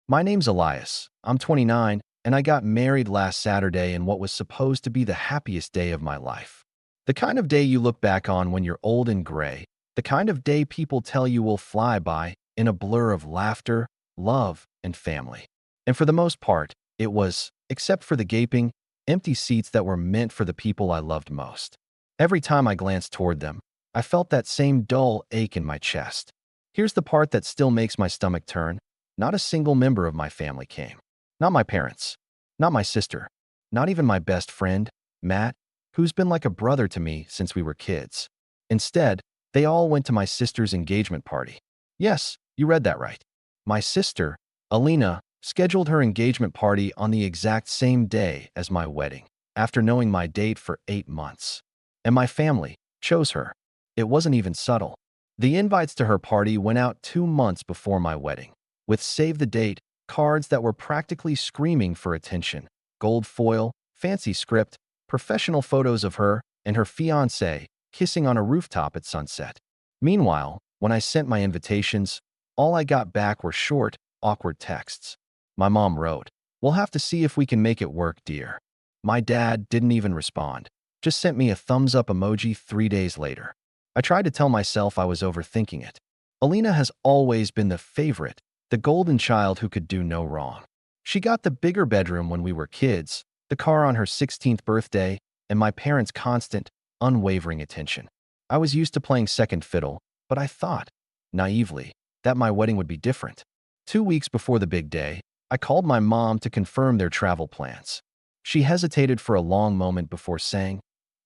My name's Elias. I'm 29, and I got married last Saturday in what was supposed to be the happiest day of my life. The kind of day you look back on when you're old and gray, the kind of day people tell you will fly by in a blur of laughter, love, and family. And for the most part, it was, except for the gaping, empty seats that were meant for the people I loved most. Every time I glanced toward them, I felt that same dull ache in my chest. Here's the part that still makes my stomach turn. Not a single member of my family came. Not my parents. Not my sister. Not even my best friend, Matt, who's been like a brother to me since we were kids. Instead, they all went to my sister's engagement party. Yes, you read that right. My sister, Alina, scheduled her engagement party on the exact same day as my wedding, after knowing my date for 8 months. And my family chose her. It wasn't even subtle. The invites to her party went out 2 months before my wedding, with save the date cards that were practically screaming for attention, gold foil, fancy script, professional photos of her and her fiancé kissing on a rooftop at sunset. Meanwhile, when I sent my invitations, all I got back were short, awkward texts. My mom wrote, "We'll have to see if we can make it work, dear." My dad didn't even respond, just sent me a thumbs up emoji 3 days later. I tried to tell myself I was overthinking it. Alina has always been the favorite, the golden child who could do no wrong. She got the bigger bedroom when we were kids, the car on her 16th birthday, and my parents' constant, unwavering attention. I was used to playing second fiddle, but I thought, naively, that my wedding would be different. 2 weeks before the big day, I called my mom to confirm their travel plans. She hesitated for a long moment before saying,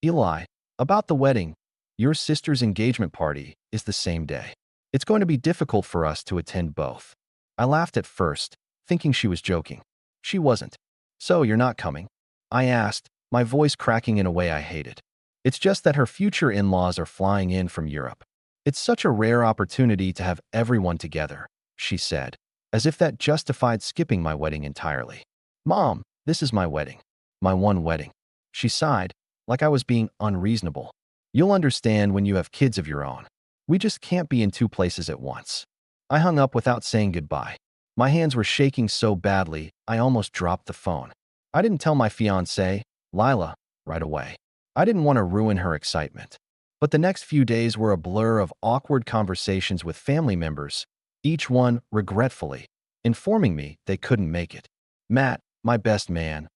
"Eli, about the wedding, your sister's engagement party is the same day. It's going to be difficult for us to attend both." I laughed at first, thinking she was joking. She wasn't. "So you're not coming?" I asked, my voice cracking in a way I hated. "It's just that her future in-laws are flying in from Europe. It's such a rare opportunity to have everyone together," she said, as if that justified skipping my wedding entirely. "Mom, this is my wedding. My one wedding." She sighed, like I was being unreasonable. "You'll understand when you have kids of your own. We just can't be in two places at once." I hung up without saying goodbye. My hands were shaking so badly, I almost dropped the phone. I didn't tell my fiancée, Lila, right away. I didn't want to ruin her excitement. But the next few days were a blur of awkward conversations with family members, each one, regretfully, informing me they couldn't make it. Matt, my best man,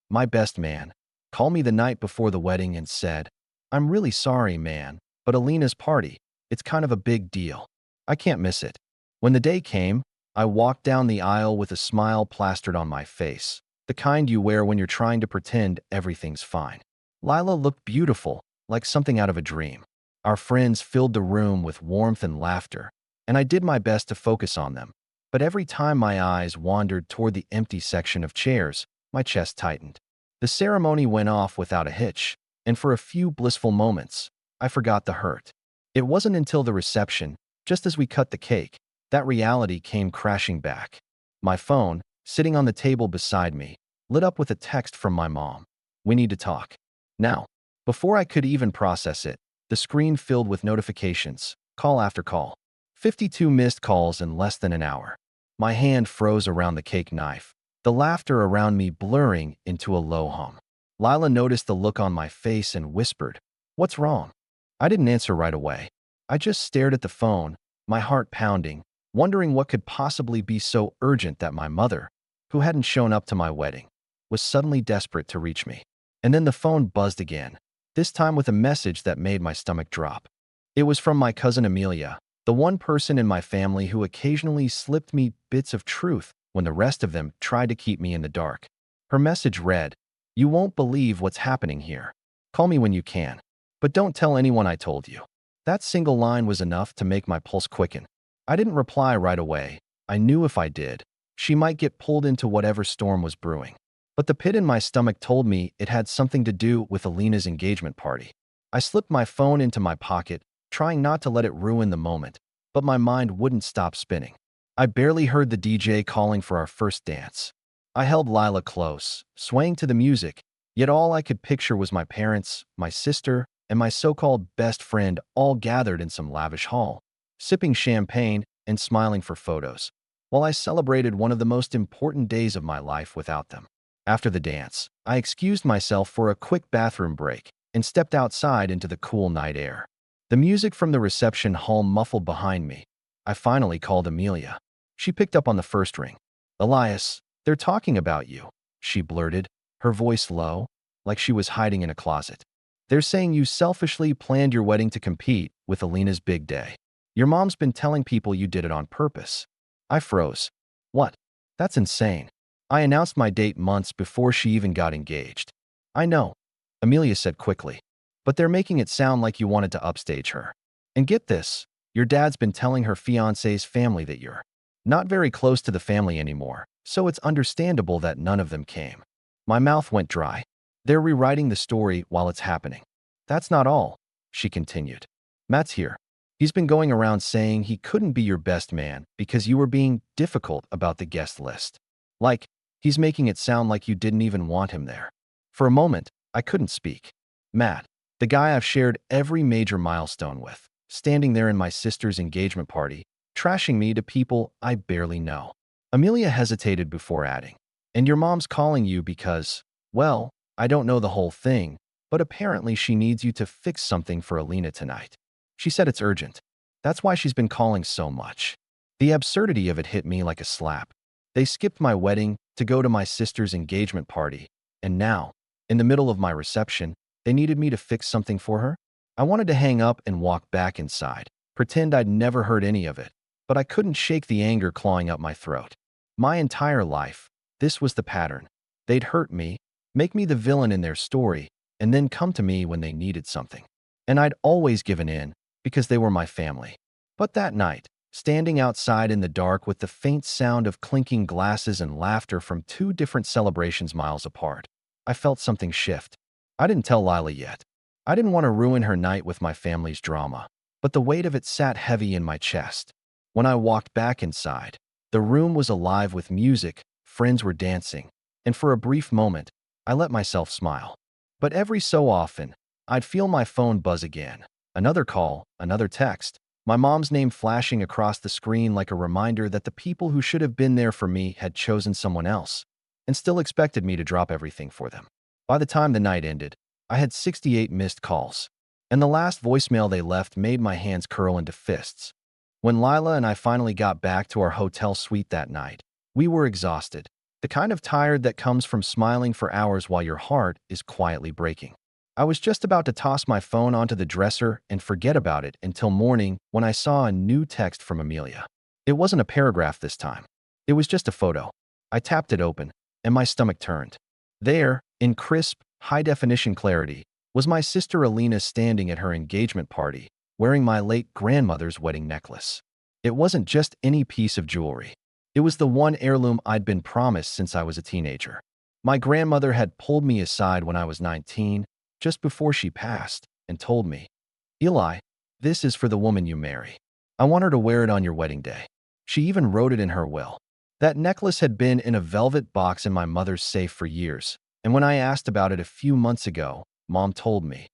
called me the night before the wedding and said, "I'm really sorry, man, but Alina's party, it's kind of a big deal. I can't miss it." When the day came, I walked down the aisle with a smile plastered on my face, the kind you wear when you're trying to pretend everything's fine. Lila looked beautiful, like something out of a dream. Our friends filled the room with warmth and laughter, and I did my best to focus on them. But every time my eyes wandered toward the empty section of chairs, my chest tightened. The ceremony went off without a hitch, and for a few blissful moments, I forgot the hurt. It wasn't until the reception, just as we cut the cake, that reality came crashing back. My phone, sitting on the table beside me, lit up with a text from my mom. "We need to talk. Now." Before I could even process it, the screen filled with notifications, call after call. 52 missed calls in less than an hour. My hand froze around the cake knife, the laughter around me blurring into a low hum. Lila noticed the look on my face and whispered, "What's wrong?" I didn't answer right away. I just stared at the phone, my heart pounding, wondering what could possibly be so urgent that my mother, who hadn't shown up to my wedding, was suddenly desperate to reach me. And then the phone buzzed again, this time with a message that made my stomach drop. It was from my cousin Amelia, the one person in my family who occasionally slipped me bits of truth when the rest of them tried to keep me in the dark. Her message read, "You won't believe what's happening here. Call me when you can. But don't tell anyone I told you." That single line was enough to make my pulse quicken. I didn't reply right away. I knew if I did, she might get pulled into whatever storm was brewing. But the pit in my stomach told me it had something to do with Alina's engagement party. I slipped my phone into my pocket, trying not to let it ruin the moment, but my mind wouldn't stop spinning. I barely heard the DJ calling for our first dance. I held Lila close, swaying to the music, yet all I could picture was my parents, my sister, and my so-called best friend all gathered in some lavish hall, sipping champagne and smiling for photos. while I celebrated one of the most important days of my life without them. After the dance, I excused myself for a quick bathroom break and stepped outside into the cool night air. The music from the reception hall muffled behind me. I finally called Amelia. She picked up on the first ring. "Elias, they're talking about you," she blurted, her voice low, like she was hiding in a closet. "They're saying you selfishly planned your wedding to compete with Alina's big day. Your mom's been telling people you did it on purpose." I froze. "What? That's insane. I announced my date months before she even got engaged." "I know," Amelia said quickly, "but they're making it sound like you wanted to upstage her. And get this, your dad's been telling her fiancé's family that you're not very close to the family anymore, so it's understandable that none of them came." My mouth went dry. "They're rewriting the story while it's happening." "That's not all," she continued. "Matt's here. He's been going around saying he couldn't be your best man because you were being difficult about the guest list. Like, he's making it sound like you didn't even want him there." For a moment, I couldn't speak. Matt, the guy I've shared every major milestone with, standing there in my sister's engagement party, trashing me to people I barely know. Amelia hesitated before adding, "And your mom's calling you because, well, I don't know the whole thing, but apparently she needs you to fix something for Alina tonight. She said it's urgent. That's why she's been calling so much." The absurdity of it hit me like a slap. They skipped my wedding to go to my sister's engagement party, and now, in the middle of my reception, they needed me to fix something for her? I wanted to hang up and walk back inside, pretend I'd never heard any of it, but I couldn't shake the anger clawing up my throat. My entire life, this was the pattern. They'd hurt me, make me the villain in their story, and then come to me when they needed something. And I'd always given in, because they were my family. But that night, standing outside in the dark with the faint sound of clinking glasses and laughter from two different celebrations miles apart, I felt something shift. I didn't tell Lila yet. I didn't want to ruin her night with my family's drama, but the weight of it sat heavy in my chest. When I walked back inside, the room was alive with music, friends were dancing, and for a brief moment, I let myself smile. But every so often, I'd feel my phone buzz again. Another call, another text, my mom's name flashing across the screen like a reminder that the people who should have been there for me had chosen someone else, and still expected me to drop everything for them. By the time the night ended, I had 68 missed calls, and the last voicemail they left made my hands curl into fists. When Lila and I finally got back to our hotel suite that night, we were exhausted, the kind of tired that comes from smiling for hours while your heart is quietly breaking. I was just about to toss my phone onto the dresser and forget about it until morning when I saw a new text from Amelia. It wasn't a paragraph this time. It was just a photo. I tapped it open, and my stomach turned. There, in crisp, high-definition clarity, was my sister Alina standing at her engagement party, wearing my late grandmother's wedding necklace. It wasn't just any piece of jewelry. It was the one heirloom I'd been promised since I was a teenager. My grandmother had pulled me aside when I was 19, just before she passed, and told me, "Eli, this is for the woman you marry. I want her to wear it on your wedding day." She even wrote it in her will. That necklace had been in a velvet box in my mother's safe for years, and when I asked about it a few months ago, Mom told me,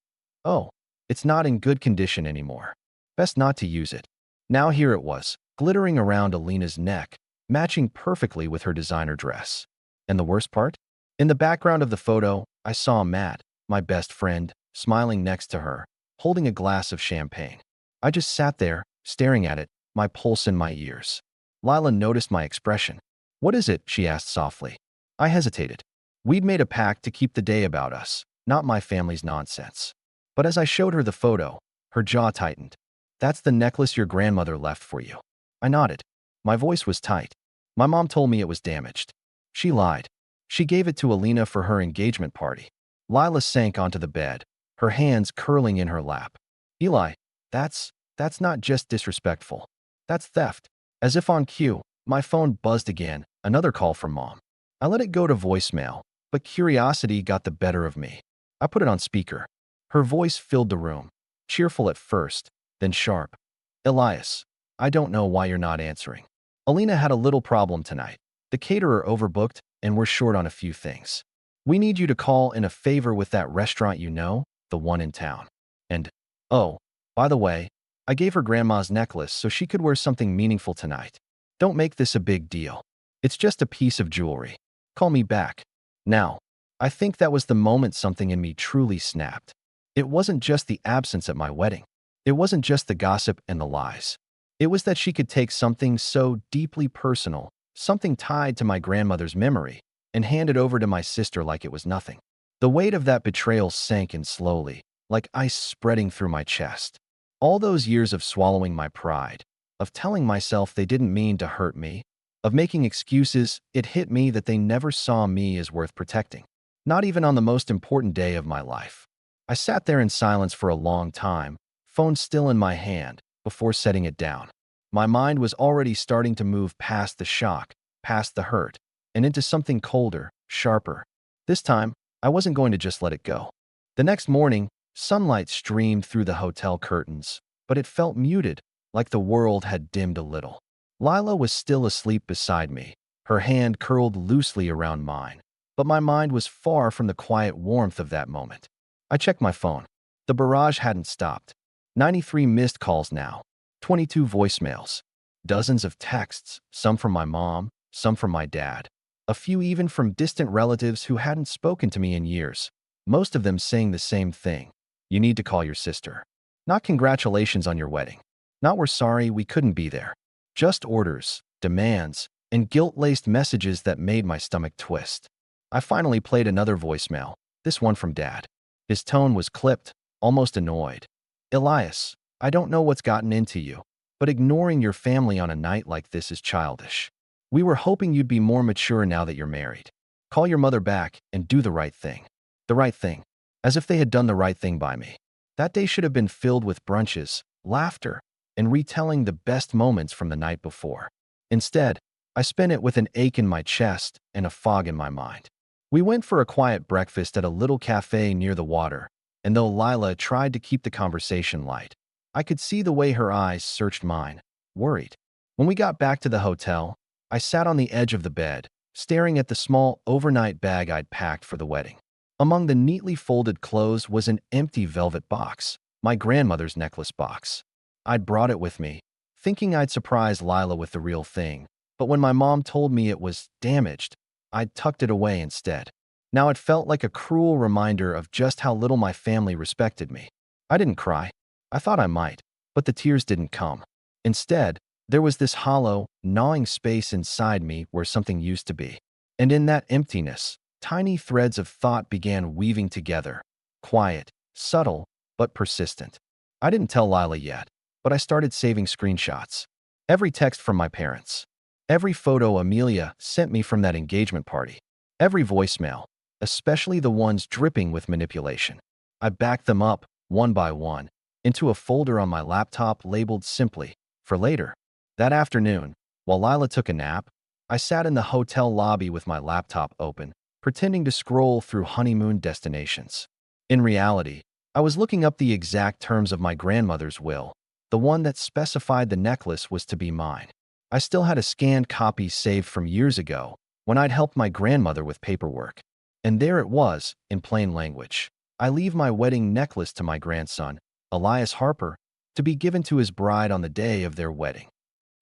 "Oh, it's not in good condition anymore. Best not to use it." Now here it was, glittering around Alina's neck, matching perfectly with her designer dress. And the worst part? In the background of the photo, I saw Matt, my best friend, smiling next to her, holding a glass of champagne. I just sat there, staring at it, my pulse in my ears. Lila noticed my expression. "What is it?" she asked softly. I hesitated. We'd made a pact to keep the day about us, not my family's nonsense. But as I showed her the photo, her jaw tightened. "That's the necklace your grandmother left for you." I nodded. My voice was tight. My mom told me it was damaged. She lied. She gave it to Alina for her engagement party. Lila sank onto the bed, her hands curling in her lap. "Eli, that's not just disrespectful. That's theft." As if on cue, my phone buzzed again, another call from Mom. I let it go to voicemail, but curiosity got the better of me. I put it on speaker. Her voice filled the room, cheerful at first, then sharp. "Elias, I don't know why you're not answering. Alina had a little problem tonight. The caterer overbooked, and we're short on a few things. We need you to call in a favor with that restaurant you know, the one in town. And, oh, by the way, I gave her grandma's necklace so she could wear something meaningful tonight. Don't make this a big deal. It's just a piece of jewelry. Call me back. Now, I think that was the moment something in me truly snapped. It wasn't just the absence at my wedding. It wasn't just the gossip and the lies. It was that she could take something so deeply personal, something tied to my grandmother's memory, and hand it over to my sister like it was nothing. The weight of that betrayal sank in slowly, like ice spreading through my chest. All those years of swallowing my pride, of telling myself they didn't mean to hurt me, of making excuses, it hit me that they never saw me as worth protecting. Not even on the most important day of my life. I sat there in silence for a long time, phone still in my hand, before setting it down. My mind was already starting to move past the shock, past the hurt, and into something colder, sharper. This time, I wasn't going to just let it go. The next morning, sunlight streamed through the hotel curtains, but it felt muted, like the world had dimmed a little. Lila was still asleep beside me, her hand curled loosely around mine, but my mind was far from the quiet warmth of that moment. I checked my phone. The barrage hadn't stopped. 93 missed calls now, 22 voicemails, dozens of texts, some from my mom, some from my dad, a few even from distant relatives who hadn't spoken to me in years, most of them saying the same thing. You need to call your sister. Not congratulations on your wedding. Not we're sorry we couldn't be there. Just orders, demands, and guilt-laced messages that made my stomach twist. I finally played another voicemail, this one from Dad. His tone was clipped, almost annoyed. Elias, I don't know what's gotten into you, but ignoring your family on a night like this is childish. We were hoping you'd be more mature now that you're married. Call your mother back and do the right thing. The right thing. As if they had done the right thing by me. That day should have been filled with brunches, laughter, and retelling the best moments from the night before. Instead, I spent it with an ache in my chest and a fog in my mind. We went for a quiet breakfast at a little cafe near the water, and though Lila tried to keep the conversation light, I could see the way her eyes searched mine, worried. When we got back to the hotel, I sat on the edge of the bed, staring at the small overnight bag I'd packed for the wedding. Among the neatly folded clothes was an empty velvet box, my grandmother's necklace box. I'd brought it with me, thinking I'd surprise Lila with the real thing, but when my mom told me it was damaged, I'd tucked it away instead. Now it felt like a cruel reminder of just how little my family respected me. I didn't cry. I thought I might, but the tears didn't come. Instead, there was this hollow, gnawing space inside me where something used to be. And in that emptiness, tiny threads of thought began weaving together. Quiet, subtle, but persistent. I didn't tell Lila yet, but I started saving screenshots. Every text from my parents. Every photo Amelia sent me from that engagement party. Every voicemail, especially the ones dripping with manipulation. I backed them up, one by one, into a folder on my laptop labeled simply, for later. That afternoon, while Lila took a nap, I sat in the hotel lobby with my laptop open, pretending to scroll through honeymoon destinations. In reality, I was looking up the exact terms of my grandmother's will, the one that specified the necklace was to be mine. I still had a scanned copy saved from years ago when I'd helped my grandmother with paperwork. And there it was, in plain language. I leave my wedding necklace to my grandson, Elias Harper, to be given to his bride on the day of their wedding.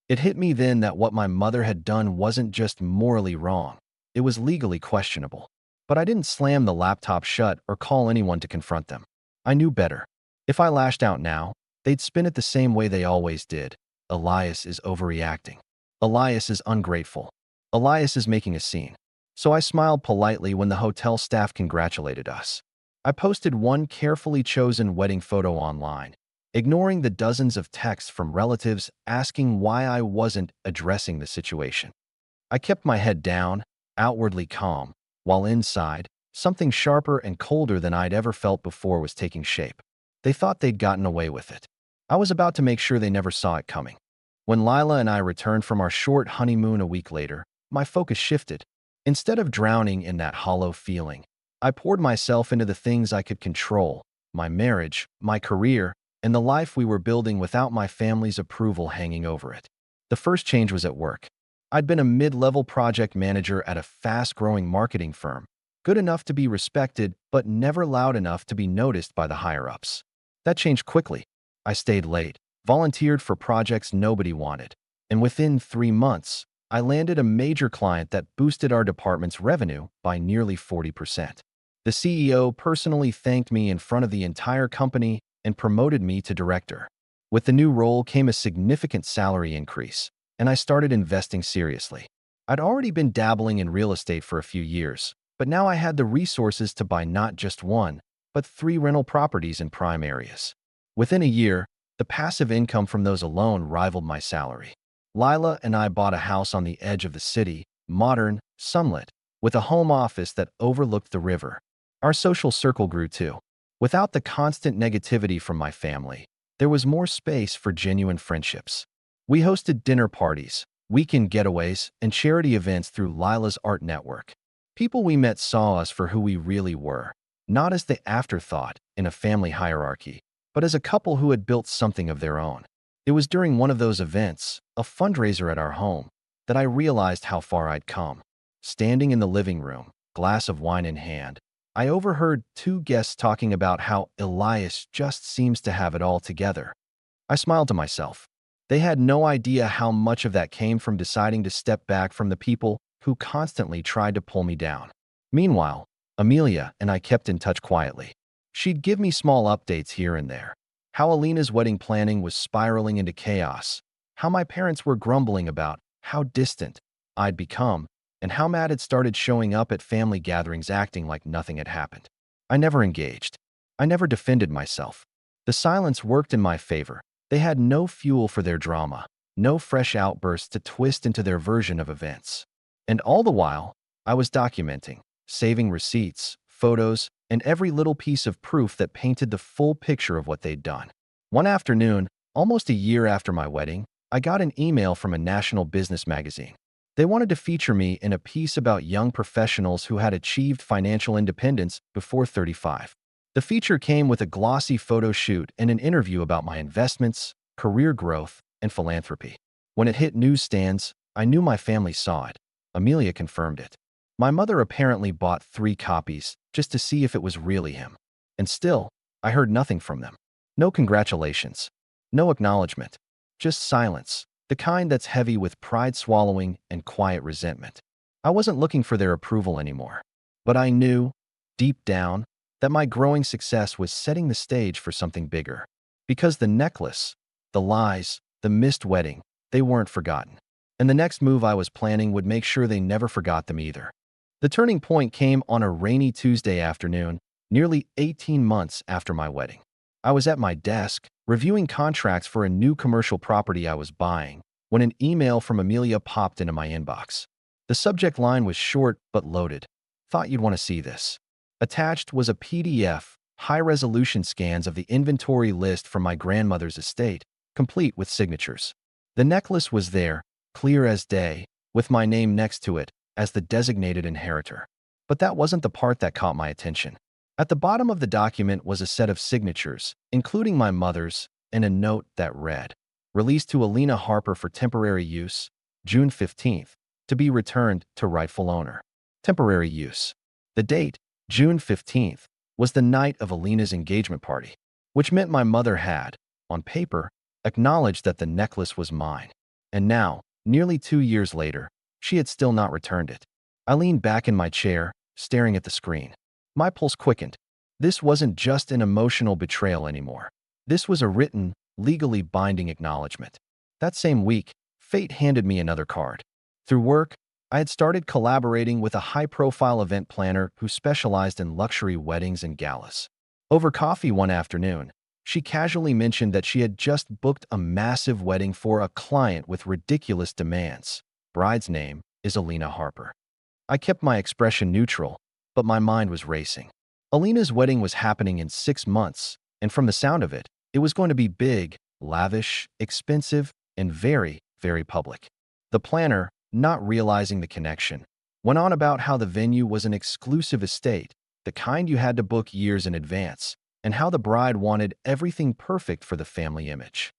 It hit me then that what my mother had done wasn't just morally wrong, it was legally questionable. But I didn't slam the laptop shut or call anyone to confront them. I knew better. If I lashed out now, they'd spin it the same way they always did. Elias is overreacting. Elias is ungrateful. Elias is making a scene. So I smiled politely when the hotel staff congratulated us. I posted one carefully chosen wedding photo online, ignoring the dozens of texts from relatives asking why I wasn't addressing the situation. I kept my head down, outwardly calm, while inside, something sharper and colder than I'd ever felt before was taking shape. They thought they'd gotten away with it. I was about to make sure they never saw it coming. When Lila and I returned from our short honeymoon a week later, my focus shifted. Instead of drowning in that hollow feeling, I poured myself into the things I could control, my marriage, my career, and the life we were building without my family's approval hanging over it. The first change was at work. I'd been a mid-level project manager at a fast-growing marketing firm, good enough to be respected, but never loud enough to be noticed by the higher-ups. That changed quickly. I stayed late, volunteered for projects nobody wanted, And within 3 months, I landed a major client that boosted our department's revenue by nearly 40%. The CEO personally thanked me in front of the entire company and promoted me to director. With the new role came a significant salary increase, and I started investing seriously. I'd already been dabbling in real estate for a few years, but now I had the resources to buy not just one, but 3 rental properties in prime areas. Within a year, the passive income from those alone rivaled my salary. Lila and I bought a house on the edge of the city, modern, sunlit, with a home office that overlooked the river. Our social circle grew too. Without the constant negativity from my family, there was more space for genuine friendships. We hosted dinner parties, weekend getaways, and charity events through Lila's art network. People we met saw us for who we really were, not as the afterthought in a family hierarchy, but as a couple who had built something of their own. It was during one of those events, a fundraiser at our home, that I realized how far I'd come. Standing in the living room, glass of wine in hand, I overheard 2 guests talking about how Elias just seems to have it all together. I smiled to myself. They had no idea how much of that came from deciding to step back from the people who constantly tried to pull me down. Meanwhile, Amelia and I kept in touch quietly. She'd give me small updates here and there. How Alina's wedding planning was spiraling into chaos. How my parents were grumbling about how distant I'd become, and how Matt had started showing up at family gatherings acting like nothing had happened. I never engaged. I never defended myself. The silence worked in my favor. They had no fuel for their drama, no fresh outbursts to twist into their version of events. And all the while, I was documenting, saving receipts, photos, and every little piece of proof that painted the full picture of what they'd done. One afternoon, almost a year after my wedding, I got an email from a national business magazine. They wanted to feature me in a piece about young professionals who had achieved financial independence before 35. The feature came with a glossy photo shoot and an interview about my investments, career growth, and philanthropy. When it hit newsstands, I knew my family saw it. Amelia confirmed it. My mother apparently bought 3 copies just to see if it was really him. And still, I heard nothing from them. No congratulations. No acknowledgement. Just silence, the kind that's heavy with pride swallowing and quiet resentment. I wasn't looking for their approval anymore. But I knew, deep down, that my growing success was setting the stage for something bigger. Because the necklace, the lies, the missed wedding, they weren't forgotten. And the next move I was planning would make sure they never forgot them either. The turning point came on a rainy Tuesday afternoon, nearly 18 months after my wedding. I was at my desk, reviewing contracts for a new commercial property I was buying, when an email from Amelia popped into my inbox. The subject line was short but loaded. Thought you'd want to see this. Attached was a PDF, high-resolution scans of the inventory list from my grandmother's estate, complete with signatures. The necklace was there, clear as day, with my name next to it as the designated inheritor. But that wasn't the part that caught my attention. At the bottom of the document was a set of signatures, including my mother's, and a note that read, "Released to Alina Harper for temporary use, June 15th, to be returned to rightful owner." Temporary use. The date, June 15th, was the night of Alina's engagement party, which meant my mother had, on paper, acknowledged that the necklace was mine. And now, nearly 2 years later, she had still not returned it. I leaned back in my chair, staring at the screen. My pulse quickened. This wasn't just an emotional betrayal anymore. This was a written, legally binding acknowledgement. That same week, fate handed me another card. Through work, I had started collaborating with a high-profile event planner who specialized in luxury weddings and galas. Over coffee one afternoon, she casually mentioned that she had just booked a massive wedding for a client with ridiculous demands. Bride's name is Alina Harper. I kept my expression neutral, but my mind was racing. Alina's wedding was happening in 6 months, and from the sound of it, it was going to be big, lavish, expensive, and very, very public. The planner, not realizing the connection, went on about how the venue was an exclusive estate, the kind you had to book years in advance, and how the bride wanted everything perfect for the family image.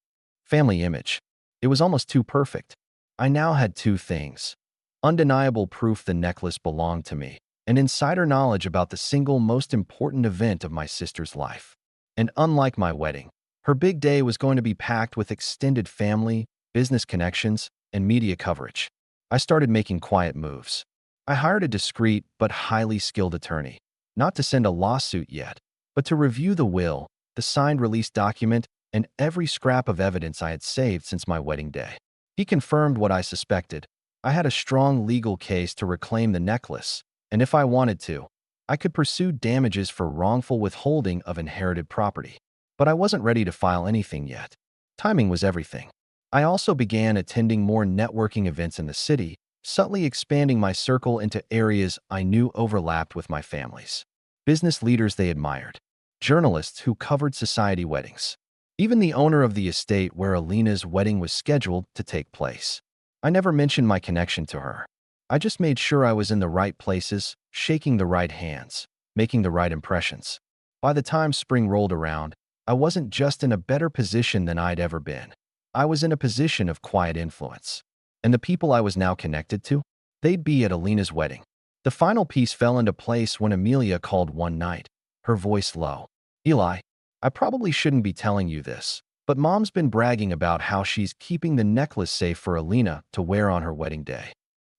Family image. It was almost too perfect. I now had 2 things: undeniable proof the necklace belonged to me, and insider knowledge about the single most important event of my sister's life. And unlike my wedding, her big day was going to be packed with extended family, business connections, and media coverage. I started making quiet moves. I hired a discreet but highly skilled attorney, not to send a lawsuit yet, but to review the will, the signed release document, and every scrap of evidence I had saved since my wedding day. He confirmed what I suspected. I had a strong legal case to reclaim the necklace, and if I wanted to, I could pursue damages for wrongful withholding of inherited property. But I wasn't ready to file anything yet. Timing was everything. I also began attending more networking events in the city, subtly expanding my circle into areas I knew overlapped with my family's. Business leaders they admired, journalists who covered society weddings, even the owner of the estate where Alina's wedding was scheduled to take place. I never mentioned my connection to her. I just made sure I was in the right places, shaking the right hands, making the right impressions. By the time spring rolled around, I wasn't just in a better position than I'd ever been. I was in a position of quiet influence. And the people I was now connected to? They'd be at Alina's wedding. The final piece fell into place when Amelia called one night, her voice low. "Eli, I probably shouldn't be telling you this, but Mom's been bragging about how she's keeping the necklace safe for Alina to wear on her wedding day.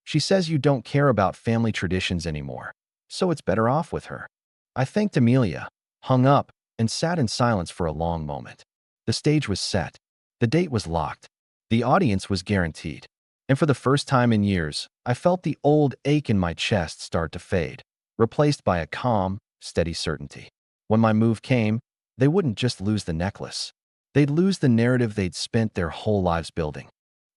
She says you don't care about family traditions anymore, so it's better off with her." I thanked Amelia, hung up, and sat in silence for a long moment. The stage was set. The date was locked. The audience was guaranteed. And for the first time in years, I felt the old ache in my chest start to fade, replaced by a calm, steady certainty. When my move came, they wouldn't just lose the necklace. They'd lose the narrative they'd spent their whole lives building.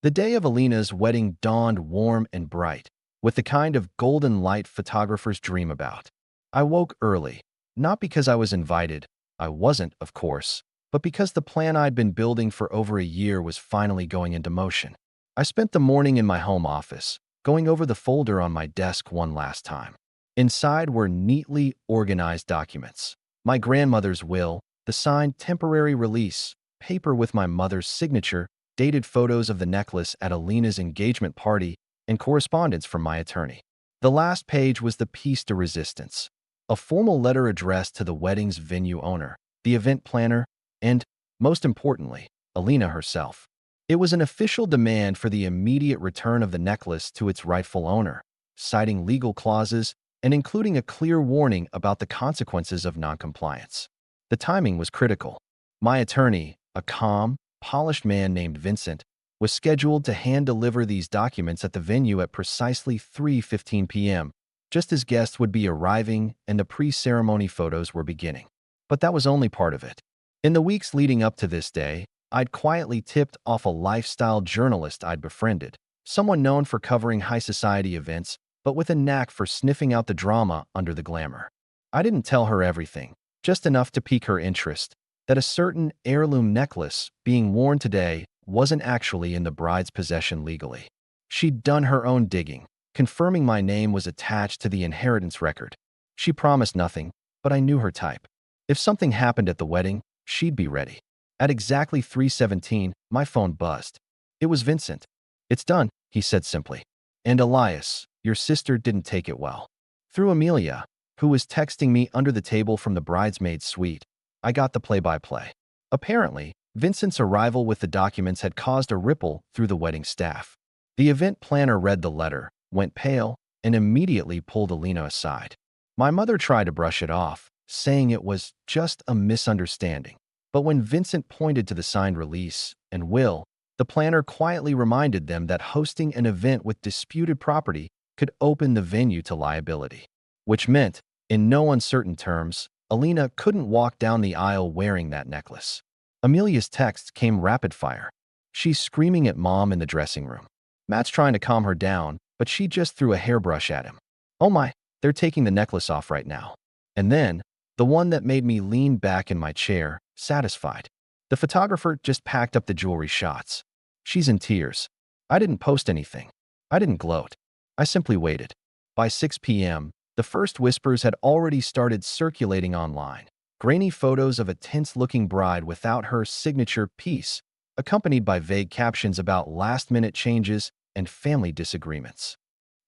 The day of Alina's wedding dawned warm and bright, with the kind of golden light photographers dream about. I woke early, not because I was invited. I wasn't, of course, but because the plan I'd been building for over a year was finally going into motion. I spent the morning in my home office, going over the folder on my desk one last time. Inside were neatly organized documents. My grandmother's will, the signed temporary release, paper with my mother's signature, dated photos of the necklace at Alina's engagement party, and correspondence from my attorney. The last page was the piece de resistance, a formal letter addressed to the wedding's venue owner, the event planner, and, most importantly, Alina herself. It was an official demand for the immediate return of the necklace to its rightful owner, citing legal clauses and including a clear warning about the consequences of noncompliance. The timing was critical. My attorney, a calm, polished man named Vincent, was scheduled to hand-deliver these documents at the venue at precisely 3:15 p.m., just as guests would be arriving and the pre-ceremony photos were beginning. But that was only part of it. In the weeks leading up to this day, I'd quietly tipped off a lifestyle journalist I'd befriended, someone known for covering high society events, but with a knack for sniffing out the drama under the glamour. I didn't tell her everything, just enough to pique her interest, that a certain heirloom necklace being worn today wasn't actually in the bride's possession legally. She'd done her own digging, confirming my name was attached to the inheritance record. She promised nothing, but I knew her type. If something happened at the wedding, she'd be ready. At exactly 3:17, my phone buzzed. It was Vincent. "It's done," he said simply. "And Elias, your sister didn't take it well." Through Amelia, who was texting me under the table from the bridesmaid's suite, I got the play-by-play. Apparently, Vincent's arrival with the documents had caused a ripple through the wedding staff. The event planner read the letter, went pale, and immediately pulled Alina aside. My mother tried to brush it off, saying it was just a misunderstanding. But when Vincent pointed to the signed release and will, the planner quietly reminded them that hosting an event with disputed property could open the venue to liability. Which meant, in no uncertain terms, Alina couldn't walk down the aisle wearing that necklace. Amelia's texts came rapid fire. She's screaming at Mom in the dressing room. Matt's trying to calm her down, but she just threw a hairbrush at him. "Oh my, they're taking the necklace off right now." And then, the one that made me lean back in my chair, satisfied. The photographer just packed up the jewelry shots. She's in tears. I didn't post anything. I didn't gloat. I simply waited. By 6 p.m., the first whispers had already started circulating online. Grainy photos of a tense-looking bride without her signature piece, accompanied by vague captions about last-minute changes and family disagreements.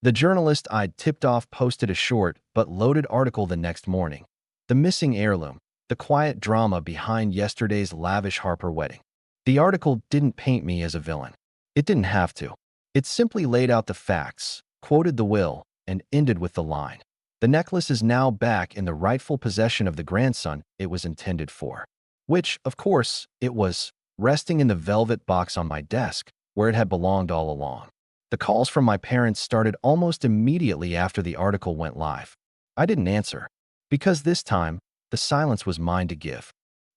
The journalist I'd tipped off posted a short but loaded article the next morning. The missing heirloom, the quiet drama behind yesterday's lavish Harper wedding. The article didn't paint me as a villain. It didn't have to. It simply laid out the facts, quoted the will, and ended with the line, "The necklace is now back in the rightful possession of the grandson it was intended for." Which, of course, it was, resting in the velvet box on my desk, where it had belonged all along. The calls from my parents started almost immediately after the article went live. I didn't answer, because this time, the silence was mine to give.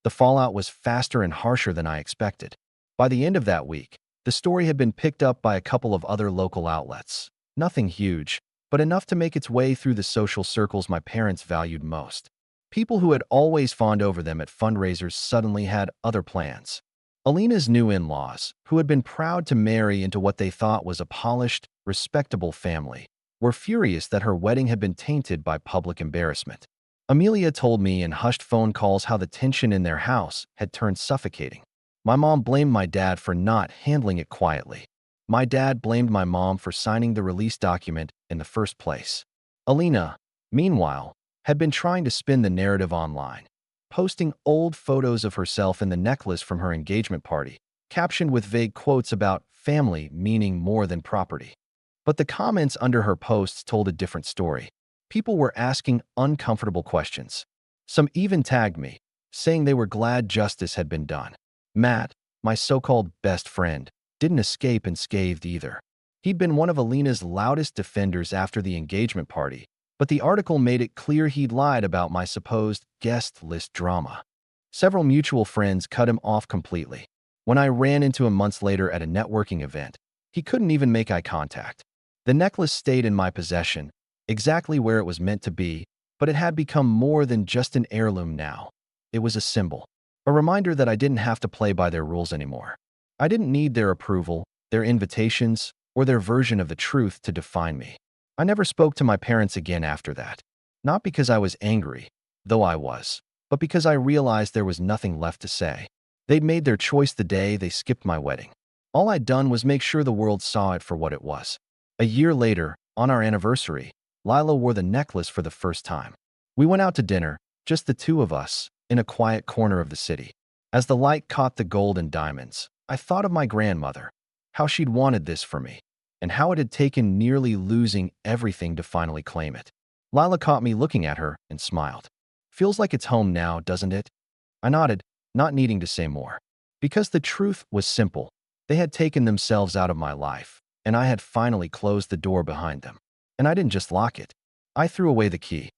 The fallout was faster and harsher than I expected. By the end of that week, the story had been picked up by a couple of other local outlets. Nothing huge, but enough to make its way through the social circles my parents valued most. People who had always fawned over them at fundraisers suddenly had other plans. Alina's new in-laws, who had been proud to marry into what they thought was a polished, respectable family, were furious that her wedding had been tainted by public embarrassment. Amelia told me in hushed phone calls how the tension in their house had turned suffocating. My mom blamed my dad for not handling it quietly. My dad blamed my mom for signing the release document in the first place. Alina, meanwhile, had been trying to spin the narrative online, posting old photos of herself in the necklace from her engagement party, captioned with vague quotes about family meaning more than property. But the comments under her posts told a different story. People were asking uncomfortable questions. Some even tagged me, saying they were glad justice had been done. Matt, my so-called best friend, didn't escape unscathed either. He'd been one of Alina's loudest defenders after the engagement party, but the article made it clear he'd lied about my supposed guest list drama. Several mutual friends cut him off completely. When I ran into him months later at a networking event, he couldn't even make eye contact. The necklace stayed in my possession, exactly where it was meant to be, but it had become more than just an heirloom now. It was a symbol, a reminder that I didn't have to play by their rules anymore. I didn't need their approval, their invitations, or their version of the truth to define me. I never spoke to my parents again after that. Not because I was angry, though I was, but because I realized there was nothing left to say. They'd made their choice the day they skipped my wedding. All I'd done was make sure the world saw it for what it was. A year later, on our anniversary, Lila wore the necklace for the first time. We went out to dinner, just the two of us, in a quiet corner of the city. As the light caught the gold and diamonds, I thought of my grandmother, how she'd wanted this for me, and how it had taken nearly losing everything to finally claim it. Lila caught me looking at her and smiled. "Feels like it's home now, doesn't it?" I nodded, not needing to say more. Because the truth was simple. They had taken themselves out of my life, and I had finally closed the door behind them. And I didn't just lock it. I threw away the key.